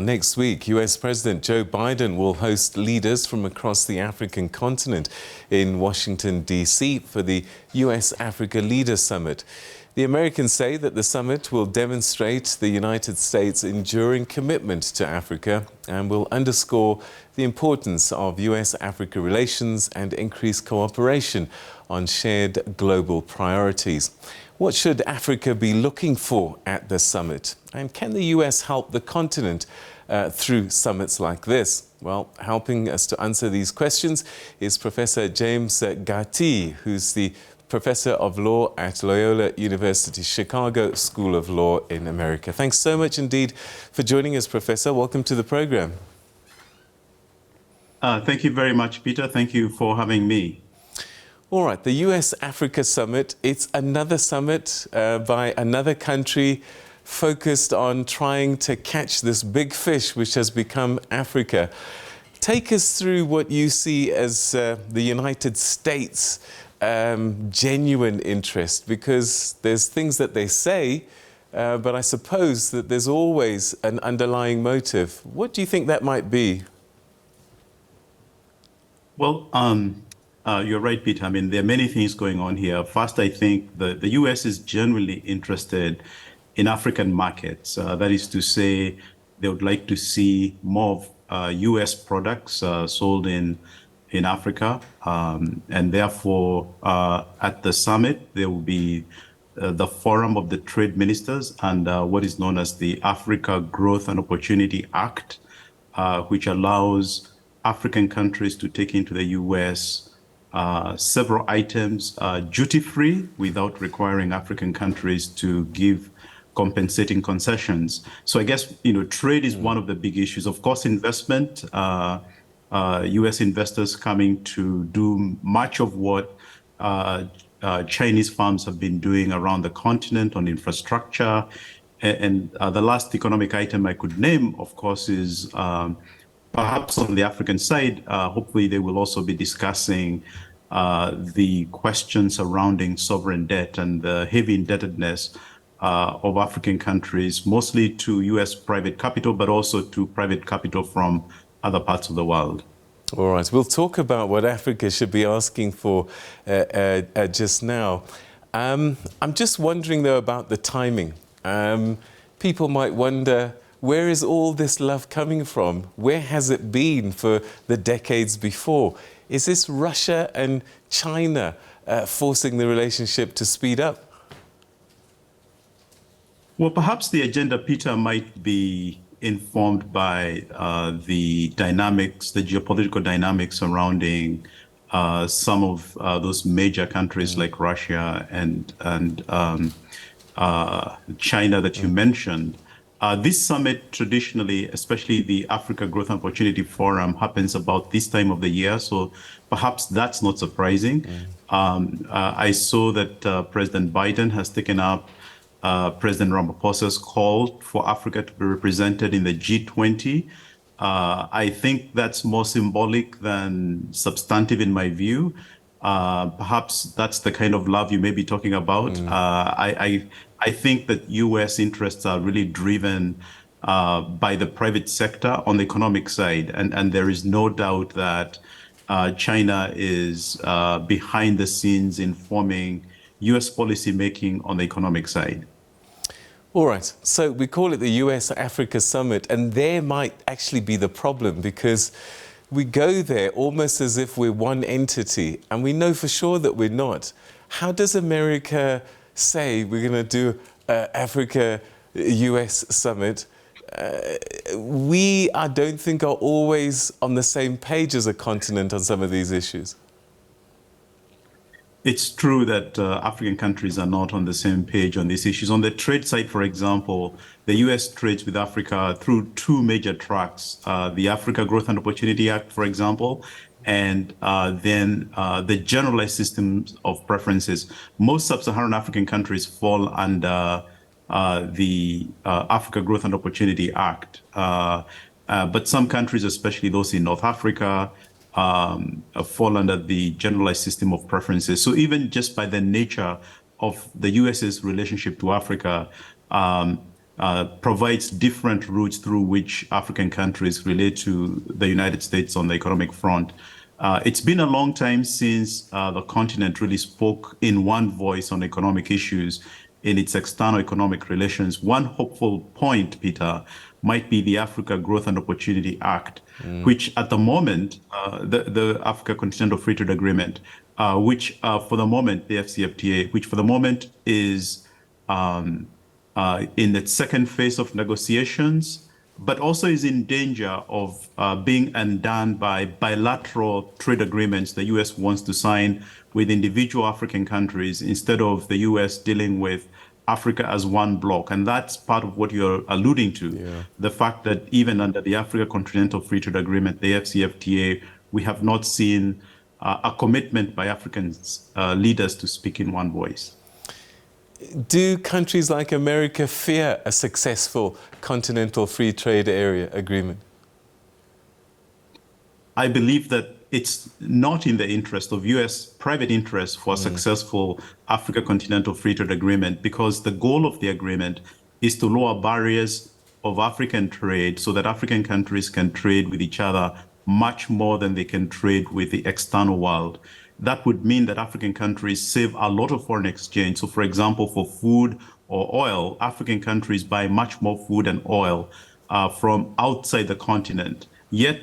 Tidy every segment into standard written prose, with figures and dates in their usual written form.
next week, U.S. President Joe Biden will host leaders from across the African continent in Washington, D.C. for the U.S. Africa Leaders Summit. The Americans say that the summit will demonstrate the United States' enduring commitment to Africa and will underscore the importance of U.S.-Africa relations and increase cooperation on shared global priorities. What should Africa be looking for at the summit? And can the U.S. help the continent through summits like this? Well, helping us to answer these questions is Professor James Gati, who's the Professor of Law at Loyola University Chicago School of Law in America. Thanks so much indeed for joining us, Professor. Welcome to the program. Thank you very much, Peter. Thank you for having me. All right, the U.S. Africa Summit, it's another summit by another country focused on trying to catch this big fish which has become Africa. Take us through what you see as the United States' genuine interest, because there's things that they say, but I suppose that there's always an underlying motive. What do you think that might be? Well, you're right, Peter. I mean, there are many things going on here. First, I think the U.S. is genuinely interested in African markets. That is to say, they would like to see more of U.S. products sold in Africa. And therefore, at the summit, there will be the Forum of the Trade Ministers and what is known as the Africa Growth and Opportunity Act, which allows African countries to take into the U.S. Several items duty-free without requiring African countries to give compensating concessions. So I guess, trade is one of the big issues. Of course, investment, U.S. investors coming to do much of what Chinese firms have been doing around the continent on infrastructure. And the last economic item I could name, of course, is perhaps on the African side, hopefully they will also be discussing the questions surrounding sovereign debt and the heavy indebtedness of African countries, mostly to U.S. private capital, but also to private capital from other parts of the world. All right, we'll talk about what Africa should be asking for just now. I'm just wondering, though, about the timing. People might wonder, where is all this love coming from? Where has it been for the decades before? Is this Russia and China forcing the relationship to speed up? Well, perhaps the agenda, Peter, might be informed by the dynamics, the geopolitical dynamics surrounding some of those major countries like Russia and China that you mentioned. This summit traditionally, especially the Africa Growth and Opportunity Forum, happens about this time of the year. So perhaps that's not surprising. I saw that President Biden has taken up President Ramaphosa's call for Africa to be represented in the G20. I think that's more symbolic than substantive in my view. Perhaps that's the kind of love you may be talking about. I think that U.S. interests are really driven by the private sector on the economic side. And there is no doubt that China is behind the scenes informing U.S. policy making on the economic side. All right, so we call it the U.S. Africa Summit, and there might actually be the problem, because we go there almost as if we're one entity, and we know for sure that we're not. How does America say we're going to do Africa-U.S. Summit? I don't think are always on the same page as a continent on some of these issues. It's true that African countries are not on the same page on these issues. On the trade side, for example, the U.S. trades with Africa through two major tracks, the Africa Growth and Opportunity Act, for example, and then the generalized systems of preferences. Most sub-Saharan African countries fall under the Africa Growth and Opportunity Act. But some countries, especially those in North Africa, fall under the generalized system of preferences. So even just by the nature of the US's relationship to Africa, provides different routes through which African countries relate to the United States on the economic front. It's been a long time since the continent really spoke in one voice on economic issues in its external economic relations. One hopeful point, Peter, might be the Africa Growth and Opportunity Act, which at the moment, the Africa Continental Free Trade Agreement, which for the moment, the AfCFTA, which for the moment is in its second phase of negotiations, but also is in danger of being undone by bilateral trade agreements the U.S. wants to sign with individual African countries instead of the U.S. dealing with Africa as one bloc. And that's part of what you're alluding to. Yeah. The fact that even under the Africa Continental Free Trade Agreement, the AfCFTA, we have not seen a commitment by African leaders to speak in one voice. Do countries like America fear a successful continental free trade area agreement? I believe that it's not in the interest of U.S. private interests for a successful Africa Continental Free Trade Agreement, because the goal of the agreement is to lower barriers of African trade so that African countries can trade with each other much more than they can trade with the external world. That would mean that African countries save a lot of foreign exchange. So, for example, for food or oil, African countries buy much more food and oil from outside the continent. Yet,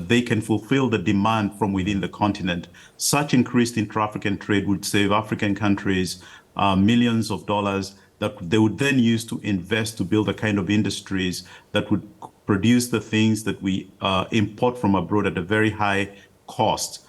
they can fulfill the demand from within the continent. Such increased intra-African trade would save African countries millions of dollars that they would then use to invest to build the kind of industries that would produce the things that we import from abroad at a very high cost.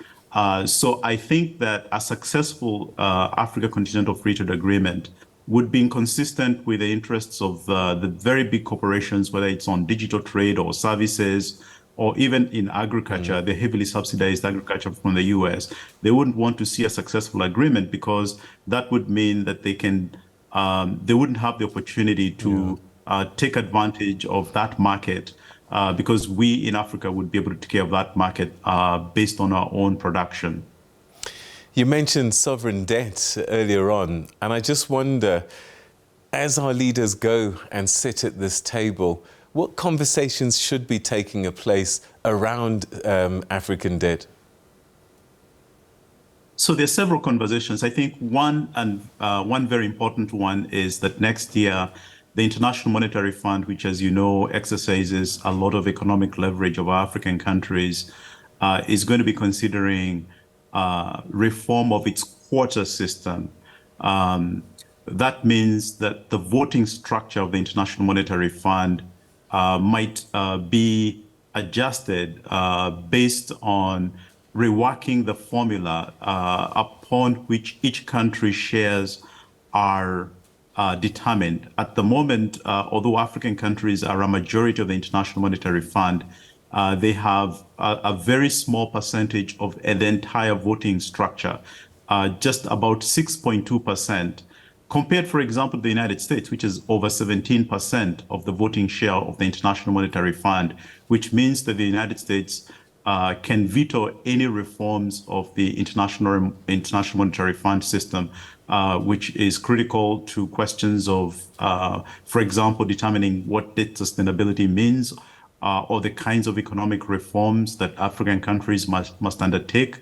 So I think that a successful Africa Continental Free Trade Agreement would be inconsistent with the interests of the very big corporations, whether it's on digital trade or services, or even in agriculture, the heavily subsidized agriculture from the US. They wouldn't want to see a successful agreement because that would mean that they wouldn't have the opportunity to take advantage of that market. Because we in Africa would be able to take care of that market based on our own production. You mentioned sovereign debt earlier on, and I just wonder, as our leaders go and sit at this table, what conversations should be taking place around African debt? So there's several conversations. I think one very important one is that next year, the International Monetary Fund, which, as you know, exercises a lot of economic leverage over African countries, is going to be considering reform of its quota system. That means that the voting structure of the International Monetary Fund might be adjusted based on reworking the formula upon which each country's shares are determined. At the moment, although African countries are a majority of the International Monetary Fund, they have a very small percentage of the entire voting structure, just about 6.2%, compared, for example, to the United States, which is over 17% of the voting share of the International Monetary Fund, which means that the United States can veto any reforms of the International Monetary Fund system, which is critical to questions of, for example, determining what debt sustainability means, or the kinds of economic reforms that African countries must undertake,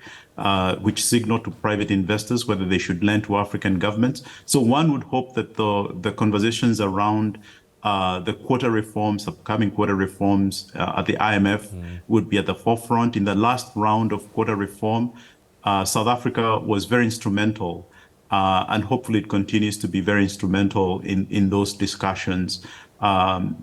which signal to private investors whether they should lend to African governments. So one would hope that the conversations around the quota reforms, upcoming quota reforms at the IMF would be at the forefront. In the last round of quota reform, South Africa was very instrumental, and hopefully it continues to be very instrumental in those discussions at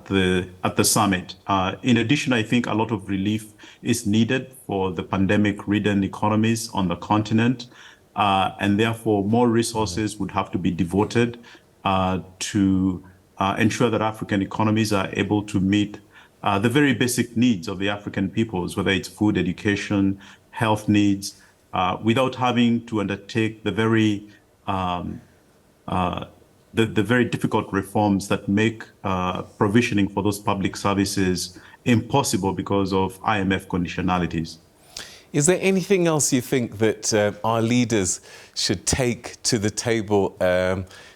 the summit. In addition, I think a lot of relief is needed for the pandemic-ridden economies on the continent, and therefore more resources would have to be devoted to ensure that African economies are able to meet the very basic needs of the African peoples, whether it's food, education, health needs, without having to undertake the very difficult reforms that make provisioning for those public services impossible because of IMF conditionalities. Is there anything else you think that our leaders should take to the table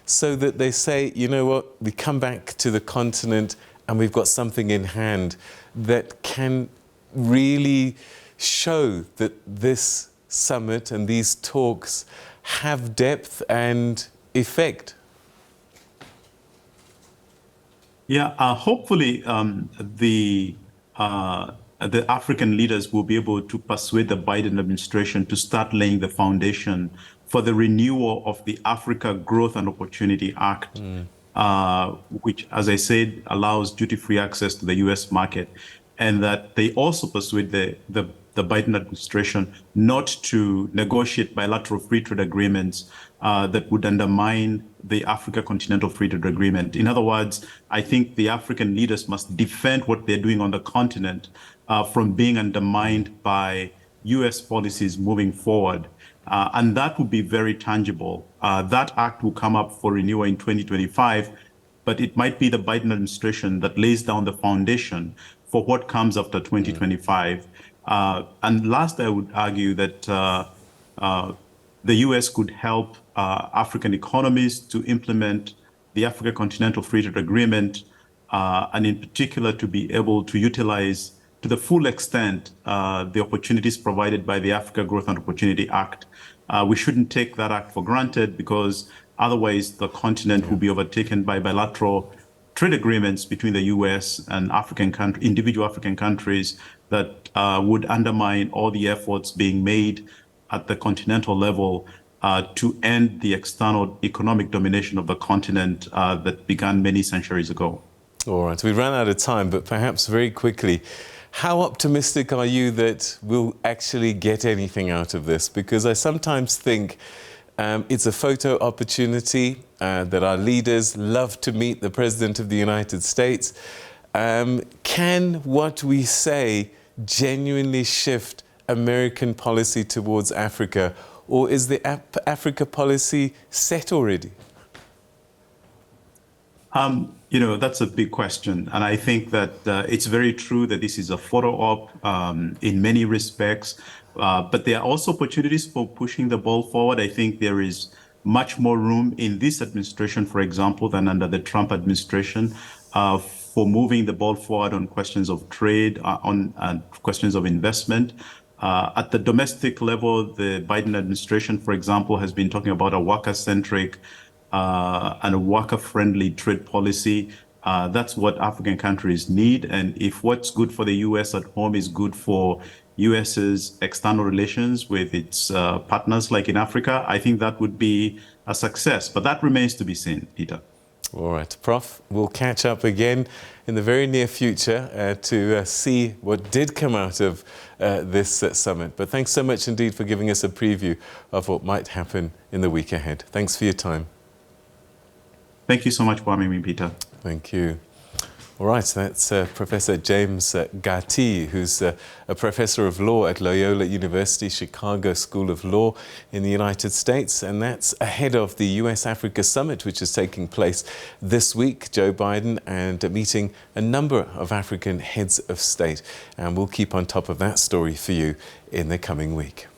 so that they say, you know what, we come back to the continent and we've got something in hand that can really show that this summit and these talks have depth and effect? Yeah, hopefully the African leaders will be able to persuade the Biden administration to start laying the foundation for the renewal of the Africa Growth and Opportunity Act, which, as I said, allows duty-free access to the U.S. market, and that they also persuade the Biden administration not to negotiate bilateral free trade agreements that would undermine the Africa Continental Free Trade Agreement. In other words, I think the African leaders must defend what they're doing on the continent from being undermined by U.S. policies moving forward. And that would be very tangible. That act will come up for renewal in 2025, but it might be the Biden administration that lays down the foundation for what comes after 2025. And last, I would argue that the U.S. could help African economies to implement the Africa Continental Free Trade Agreement, and in particular to be able to utilize to the full extent the opportunities provided by the Africa Growth and Opportunity Act. We shouldn't take that act for granted, because otherwise the continent will be overtaken by bilateral trade agreements between the U.S. and individual African countries that would undermine all the efforts being made at the continental level to end the external economic domination of the continent that began many centuries ago. All right, we ran out of time, but perhaps very quickly, how optimistic are you that we'll actually get anything out of this? Because I sometimes think it's a photo opportunity, that our leaders love to meet the President of the United States. Can what we say genuinely shift American policy towards Africa, or is the Africa policy set already? You know, that's a big question. And I think that it's very true that this is a photo op in many respects, but there are also opportunities for pushing the ball forward. I think there is much more room in this administration, for example, than under the Trump administration, for moving the ball forward on questions of trade, on questions of investment. At the domestic level, the Biden administration, for example, has been talking about a worker-centric and a worker-friendly trade policy. That's what African countries need. And if what's good for the U.S. at home is good for U.S.'s external relations with its partners like in Africa, I think that would be a success. But that remains to be seen, Peter. All right, Prof, we'll catch up again in the very near future to see what did come out of this summit. But thanks so much indeed for giving us a preview of what might happen in the week ahead. Thanks for your time. Thank you so much for having me, Peter. Thank you. All right, that's Professor James Gatti, who's a professor of law at Loyola University, Chicago School of Law in the United States. And that's ahead of the U.S. Africa Summit, which is taking place this week. Joe Biden and meeting a number of African heads of state. And we'll keep on top of that story for you in the coming week.